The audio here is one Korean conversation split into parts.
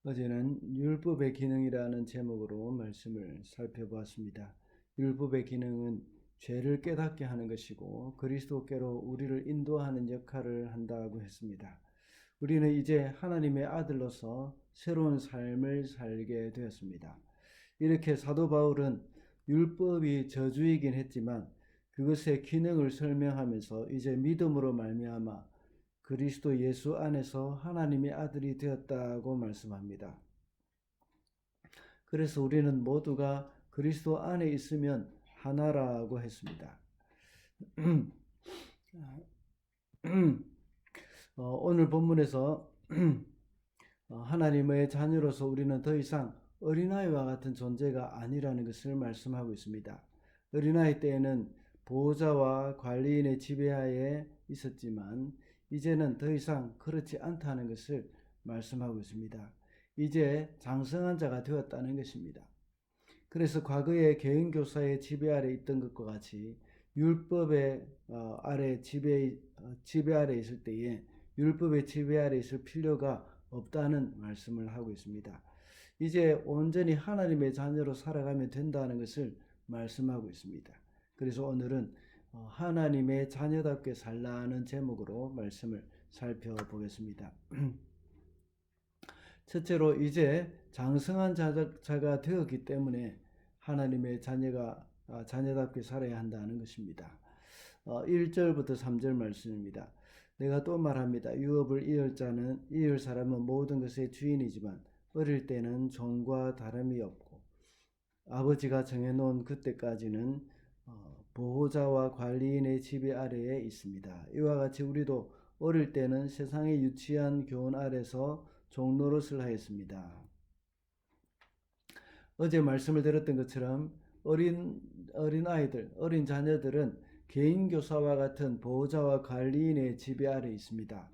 어제는 율법의 기능이라는 제목으로 말씀을 살펴보았습니다. 율법의 기능은 죄를 깨닫게 하는 것이고 그리스도께로 우리를 인도하는 역할을 한다고 했습니다. 우리는 이제 하나님의 아들로서 새로운 삶을 살게 되었습니다. 이렇게 사도 바울은 율법이 저주이긴 했지만 그것의 기능을 설명하면서 이제 믿음으로 말미암아 그리스도 예수 안에서 하나님의 아들이 되었다고 말씀합니다. 그래서 우리는 모두가 그리스도 안에 있으면 하나라고 했습니다. 오늘 본문에서 하나님의 자녀로서 우리는 더 이상 어린아이와 같은 존재가 아니라는 것을 말씀하고 있습니다. 어린아이 때에는 보호자와 관리인의 지배하에 있었지만 이제는 더 이상 그렇지 않다는 것을 말씀하고 있습니다. 이제 장성한 자가 되었다는 것입니다. 그래서 과거에 개인교사의 지배 아래 있던 것과 같이 율법의 아래 지배 아래 있을 때에 율법의 지배 아래 있을 필요가 없다는 말씀을 하고 있습니다. 이제 온전히 하나님의 자녀로 살아가면 된다는 것을 말씀하고 있습니다. 그래서 오늘은 하나님의 자녀답게 살라는 제목으로 말씀을 살펴보겠습니다. 첫째로 이제 장성한 자가 되었기 때문에 하나님의 자녀답게 살아야 한다는 것입니다. 1절부터 3절 말씀입니다. 내가 또 말합니다. 유업을 이을 사람은 모든 것의 주인이지만 어릴 때는 종과 다름이 없고 아버지가 정해놓은 그때까지는 보호자와 관리인의 지배 아래에 있습니다. 이와 같이 우리도 어릴 때는 세상의 유치한 교훈 아래서 종노릇을 하였습니다. 어제 말씀을 드렸던 것처럼 어린 자녀들은 개인 교사와 같은 보호자와 관리인의 지배 아래 있습니다.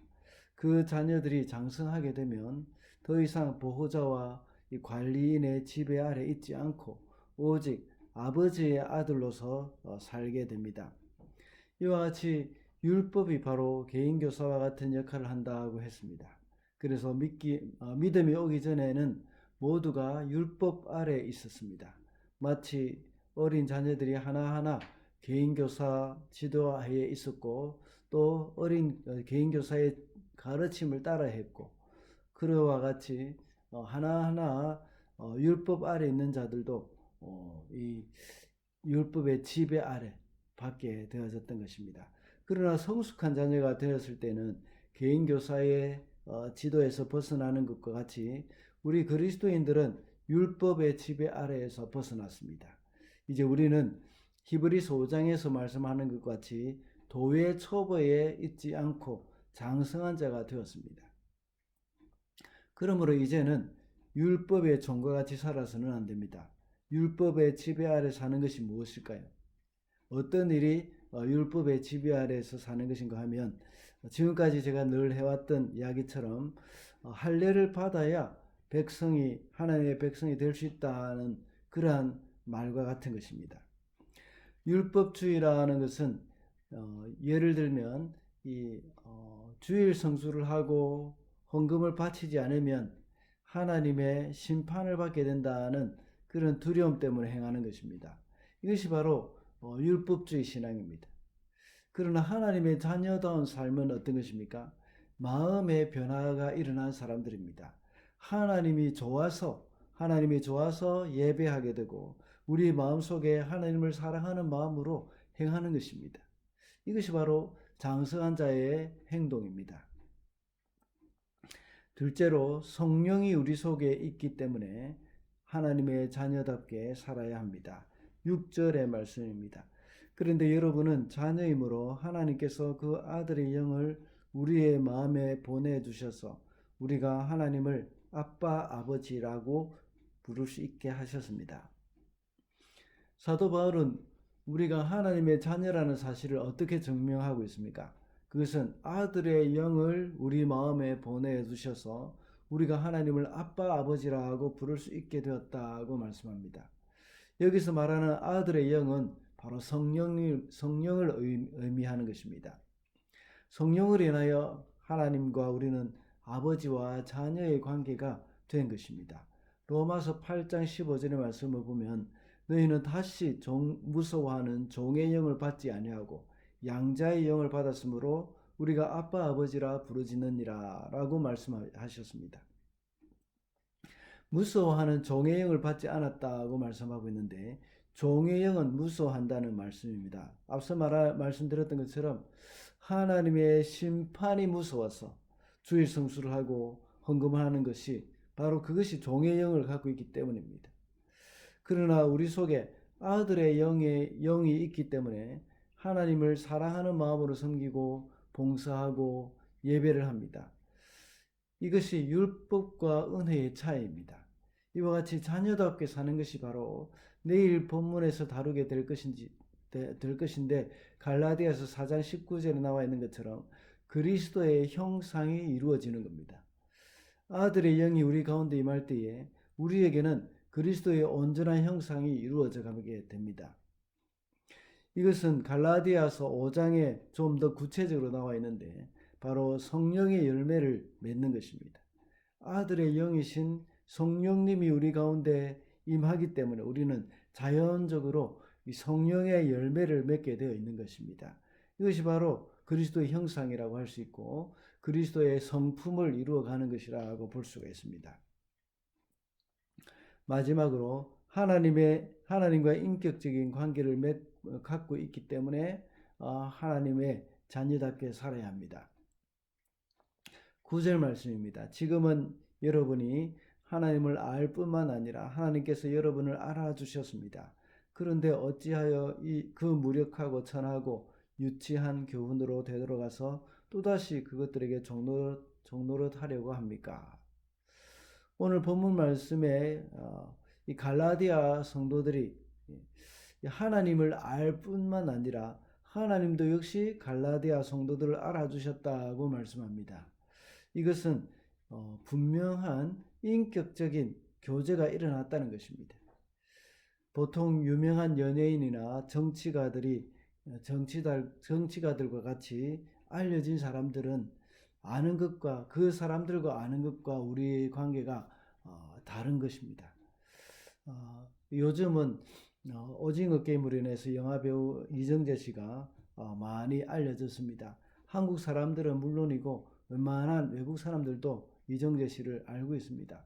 그 자녀들이 장성하게 되면 더 이상 보호자와 이 관리인의 지배 아래 있지 않고 오직 아버지의 아들로서 살게 됩니다. 이와 같이 율법이 바로 개인 교사와 같은 역할을 한다고 했습니다. 그래서 믿음이 오기 전에는 모두가 율법 아래 있었습니다. 마치 어린 자녀들이 하나하나 개인교사 지도하에 있었고 또 어린 개인교사의 가르침을 따라 했고 그와 같이 하나하나 율법 아래 있는 자들도 이 율법의 지배 아래 받게 되어졌던 것입니다. 그러나 성숙한 자녀가 되었을 때는 개인교사의 지도에서 벗어나는 것과 같이 우리 그리스도인들은 율법의 지배 아래에서 벗어났습니다. 이제 우리는 히브리서 5장에서 말씀하는 것과 같이 도의 초보에 있지 않고 장성한 자가 되었습니다. 그러므로 이제는 율법의 종과 같이 살아서는 안 됩니다. 율법의 지배 아래 사는 것이 무엇일까요? 어떤 일이 율법의 지배 아래에서 사는 것인가 하면 지금까지 제가 늘 해왔던 이야기처럼 할례를 받아야 하나님의 백성이 될 수 있다는 그러한 말과 같은 것입니다. 율법주의라는 것은 예를 들면 주일 성수를 하고 헌금을 바치지 않으면 하나님의 심판을 받게 된다는 그런 두려움 때문에 행하는 것입니다. 이것이 바로 율법주의 신앙입니다. 그러나 하나님의 자녀다운 삶은 어떤 것입니까? 마음의 변화가 일어난 사람들입니다. 하나님이 좋아서 예배하게 되고 우리 마음속에 하나님을 사랑하는 마음으로 행하는 것입니다. 이것이 바로 장성한 자의 행동입니다. 둘째로 성령이 우리 속에 있기 때문에 하나님의 자녀답게 살아야 합니다. 6절의 말씀입니다. 그런데 여러분은 자녀이므로 하나님께서 그 아들의 영을 우리의 마음에 보내주셔서 우리가 하나님을 아빠 아버지라고 부를 수 있게 하셨습니다. 사도 바울은 우리가 하나님의 자녀라는 사실을 어떻게 증명하고 있습니까? 그것은 아들의 영을 우리 마음에 보내주셔서 우리가 하나님을 아빠 아버지라고 부를 수 있게 되었다고 말씀합니다. 여기서 말하는 아들의 영은 바로 성령을 의미하는 것입니다. 성령을 인하여 하나님과 우리는 아버지와 자녀의 관계가 된 것입니다. 로마서 8장 15절의 말씀을 보면 너희는 다시 무서워하는 종의 영을 받지 아니하고 양자의 영을 받았으므로 우리가 아빠 아버지라 부르짖느니라 라고 말씀하셨습니다. 무서워하는 종의 영을 받지 않았다고 말씀하고 있는데 종의 영은 무서워한다는 말씀입니다. 앞서 말씀드렸던 것처럼 하나님의 심판이 무서워서 주일 성수를 하고 헌금을 하는 것이 바로 그것이 종의 영을 갖고 있기 때문입니다. 그러나 우리 속에 아들의 영이 있기 때문에 하나님을 사랑하는 마음으로 섬기고 봉사하고 예배를 합니다. 이것이 율법과 은혜의 차이입니다. 이와 같이 자녀답게 사는 것이 바로 내일 본문에서 다루게 될 것인데 갈라디아서 4장 19절에 나와 있는 것처럼 그리스도의 형상이 이루어지는 겁니다. 아들의 영이 우리 가운데 임할 때에 우리에게는 그리스도의 온전한 형상이 이루어져 가게 됩니다. 이것은 갈라디아서 5장에 좀 더 구체적으로 나와 있는데 바로 성령의 열매를 맺는 것입니다. 아들의 영이신 성령님이 우리 가운데 임하기 때문에 우리는 자연적으로 이 성령의 열매를 맺게 되어 있는 것입니다. 이것이 바로 그리스도의 형상이라고 할 수 있고 그리스도의 성품을 이루어가는 것이라고 볼 수가 있습니다. 마지막으로 하나님과의 인격적인 관계를 갖고 있기 때문에 하나님의 자녀답게 살아야 합니다. 9절 말씀입니다. 지금은 여러분이 하나님을 알 뿐만 아니라 하나님께서 여러분을 알아주셨습니다. 그런데 어찌하여 그 무력하고 천하고 유치한 교훈으로 되돌아가서 또다시 그것들에게 종노릇하려고 합니까? 오늘 본문 말씀에 이 갈라디아 성도들이 하나님을 알 뿐만 아니라 하나님도 역시 갈라디아 성도들을 알아주셨다고 말씀합니다. 이것은 분명한 인격적인 교제가 일어났다는 것입니다. 보통 유명한 연예인이나 정치가들과 같이 알려진 사람들은 아는 것과 그 사람들과 아는 것과 우리의 관계가 다른 것입니다. 요즘은 오징어 게임으로 인해서 영화배우 이정재 씨가 많이 알려졌습니다. 한국 사람들은 물론이고 웬만한 외국 사람들도 이정재 씨를 알고 있습니다.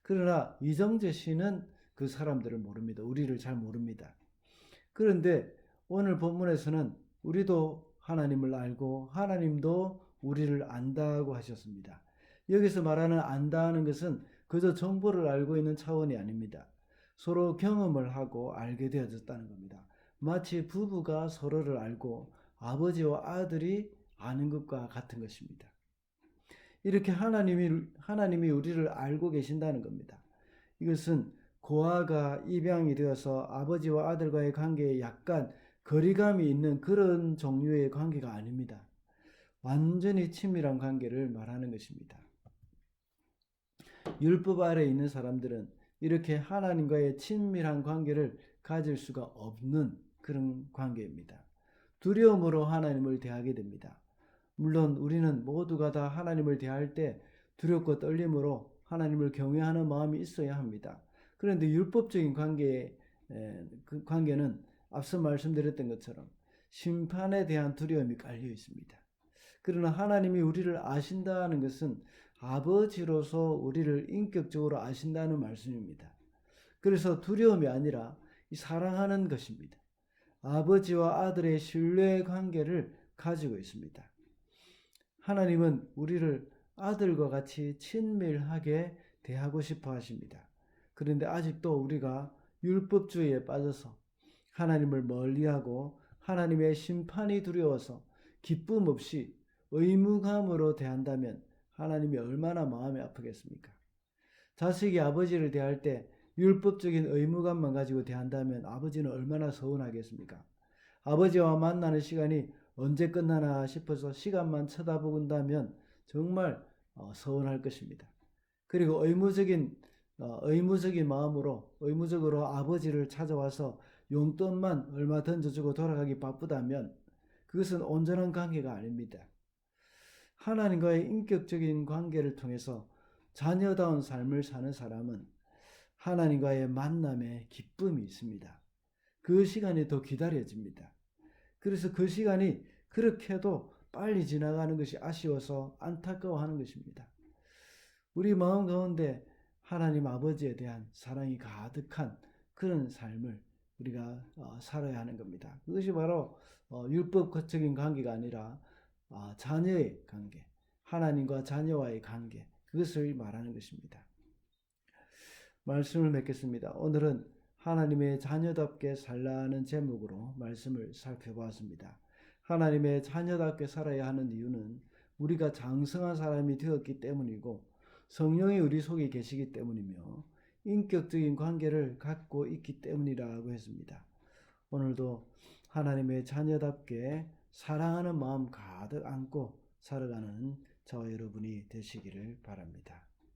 그러나 이정재 씨는 그 사람들을 모릅니다. 우리를 잘 모릅니다. 그런데 오늘 본문에서는 우리도 하나님을 알고 하나님도 우리를 안다고 하셨습니다. 여기서 말하는 안다는 것은 그저 정보를 알고 있는 차원이 아닙니다. 서로 경험을 하고 알게 되어졌다는 겁니다. 마치 부부가 서로를 알고 아버지와 아들이 아는 것과 같은 것입니다. 이렇게 하나님이 우리를 알고 계신다는 겁니다. 이것은 고아가 입양이 되어서 아버지와 아들과의 관계에 약간 거리감이 있는 그런 종류의 관계가 아닙니다. 완전히 친밀한 관계를 말하는 것입니다. 율법 아래에 있는 사람들은 이렇게 하나님과의 친밀한 관계를 가질 수가 없는 그런 관계입니다. 두려움으로 하나님을 대하게 됩니다. 물론 우리는 모두가 다 하나님을 대할 때 두렵고 떨림으로 하나님을 경외하는 마음이 있어야 합니다. 그런데 율법적인 그 관계는 앞서 말씀드렸던 것처럼 심판에 대한 두려움이 깔려 있습니다. 그러나 하나님이 우리를 아신다는 것은 아버지로서 우리를 인격적으로 아신다는 말씀입니다. 그래서 두려움이 아니라 사랑하는 것입니다. 아버지와 아들의 신뢰의 관계를 가지고 있습니다. 하나님은 우리를 아들과 같이 친밀하게 대하고 싶어 하십니다. 그런데 아직도 우리가 율법주의에 빠져서 하나님을 멀리하고 하나님의 심판이 두려워서 기쁨 없이 의무감으로 대한다면 하나님이 얼마나 마음이 아프겠습니까? 자식이 아버지를 대할 때 율법적인 의무감만 가지고 대한다면 아버지는 얼마나 서운하겠습니까? 아버지와 만나는 시간이 언제 끝나나 싶어서 시간만 쳐다본다면 정말 서운할 것입니다. 그리고 의무적인 마음으로 의무적으로 아버지를 찾아와서 용돈만 얼마 던져주고 돌아가기 바쁘다면 그것은 온전한 관계가 아닙니다. 하나님과의 인격적인 관계를 통해서 자녀다운 삶을 사는 사람은 하나님과의 만남에 기쁨이 있습니다. 그 시간이 더 기다려집니다. 그래서 그 시간이 그렇게도 빨리 지나가는 것이 아쉬워서 안타까워하는 것입니다. 우리 마음 가운데 하나님 아버지에 대한 사랑이 가득한 그런 삶을 우리가 살아야 하는 겁니다. 그것이 바로 율법적인 관계가 아니라 자녀의 관계, 하나님과 자녀와의 관계, 그것을 말하는 것입니다. 말씀을 맺겠습니다. 오늘은 하나님의 자녀답게 살라는 제목으로 말씀을 살펴보았습니다. 하나님의 자녀답게 살아야 하는 이유는 우리가 장성한 사람이 되었기 때문이고 성령이 우리 속에 계시기 때문이며 인격적인 관계를 갖고 있기 때문이라고 했습니다. 오늘도 하나님의 자녀답게 사랑하는 마음 가득 안고 살아가는 저와 여러분이 되시기를 바랍니다.